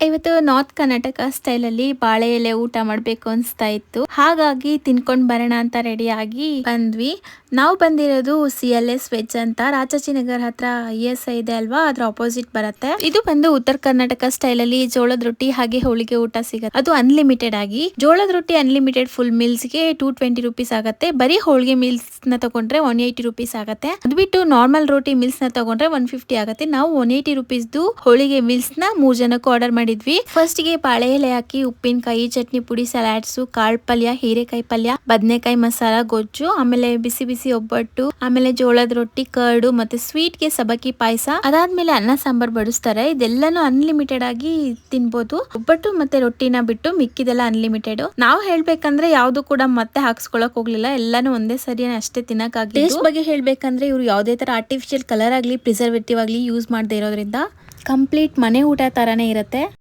ಇವತ್ತು ನಾರ್ತ್ ಕರ್ನಾಟಕ ಸ್ಟೈಲಲ್ಲಿ ಬಾಳೆ ಎಲೆ ಊಟ ಮಾಡಬೇಕು ಅನಿಸ್ತಾ ಇತ್ತು. ಹಾಗಾಗಿ ತಿನ್ಕೊಂಡ್ ಬರೋಣ ಅಂತ ರೆಡಿ ಆಗಿ ಬಂದ್ವಿ. ನಾವು ಬಂದಿರೋದು CLS ವೆಜ್ ಅಂತ, ರಾಜಾಜಿನಗರ್ ಹತ್ರ ESI ಇದೆ ಅಲ್ವಾ, ಅದ್ರ ಆಪೋಸಿಟ್ ಬರುತ್ತೆ. ಇದು ಬಂದು ಉತ್ತರ ಕರ್ನಾಟಕ ಸ್ಟೈಲಲ್ಲಿ ಜೋಳದ ರೊಟ್ಟಿ ಹಾಗೆ ಹೋಳಿಗೆ ಊಟ ಸಿಗುತ್ತೆ. ಅದು ಅನ್ಲಿಮಿಟೆಡ್ ಆಗಿ. ಜೋಳದ ರೊಟ್ಟಿ ಅನ್ಲಿಮಿಟೆಡ್ ಫುಲ್ ಮೀಲ್ಸ್ಗೆ 220 ರುಪೀಸ್ ಆಗುತ್ತೆ. ಬರೀ ಹೋಳಿಗೆ ಮೀಲ್ಸ್ ನ ತಗೊಂಡ್ರೆ 180 ರುಪೀಸ್ ಆಗುತ್ತೆ. ಅದು ಬಿಟ್ಟು ನಾರ್ಮಲ್ ರೋಟಿ ಮೀಲ್ಸ್ ನ ತಗೊಂಡ್ರೆ 150 ಆಗುತ್ತೆ. ನಾವು 180 ರುಪೀಸ್ದು ಹೋಳಿಗೆ ಮೀಲ್ಸ್ ನ 3 ಜನಕ್ಕೂ ಆರ್ಡರ್ ಮಾಡಿದ್ವಿ. ಫಸ್ಟ್ ಗೆ ಬಾಳೆ ಎಲೆ ಹಾಕಿ ಉಪ್ಪಿನಕಾಯಿ, ಚಟ್ನಿ ಪುಡಿ, ಸಲಾಡ್ಸ್, ಕಾಳು ಪಲ್ಯ, ಹೀರೆಕಾಯಿ ಪಲ್ಯ, ಬದನೆಕಾಯಿ ಮಸಾಲ ಗೊಜ್ಜು, ಆಮೇಲೆ ಬಿಸಿ ಬಿಸಿ ಒಬ್ಬಟ್ಟು, ಆಮೇಲೆ ಜೋಳದ ರೊಟ್ಟಿ, ಕರ್ಡು, ಮತ್ತೆ ಸ್ವೀಟ್ ಗೆ ಸಬಕಿ ಪಾಯಸ, ಅದಾದ್ಮೇಲೆ ಅನ್ನ ಸಾಂಬಾರ್ ಬಡಿಸ್ತಾರೆ. ಇದೆಲ್ಲಾನು ಅನ್ಲಿಮಿಟೆಡ್ ಆಗಿ ತಿನ್ಬೋದು. ಒಬ್ಬಟ್ಟು ಮತ್ತೆ ರೊಟ್ಟಿನ ಬಿಟ್ಟು ಮಿಕ್ಕಿದೆಲ್ಲ ಅನ್ಲಿಮಿಟೆಡ್. ನಾವು ಹೇಳ್ಬೇಕಂದ್ರೆ ಯಾವ್ದು ಕೂಡ ಮತ್ತೆ ಹಾಕ್ಸ್ಕೊಳಕ್ ಹೋಗ್ಲಿಲ್ಲ, ಎಲ್ಲಾನು ಒಂದೇ ಸರಿ ಅಷ್ಟೇ ತಿನ್ನಕ್ಕಾಗಿ. ಟೇಸ್ಟ್ ಬಗ್ಗೆ ಹೇಳ್ಬೇಕಂದ್ರೆ ಇವ್ರು ಯಾವುದೇ ತರ ಆರ್ಟಿಫಿಷಿಯಲ್ ಕಲರ್ ಆಗ್ಲಿ ಪ್ರಿಸರ್ವೇಟಿವ್ ಆಗ್ಲಿ ಯೂಸ್ ಮಾಡದೇ ಇರೋದ್ರಿಂದ ಕಂಪ್ಲೀಟ್ ಮನೆ ಊಟ ತರಾನೇ ಇರುತ್ತೆ.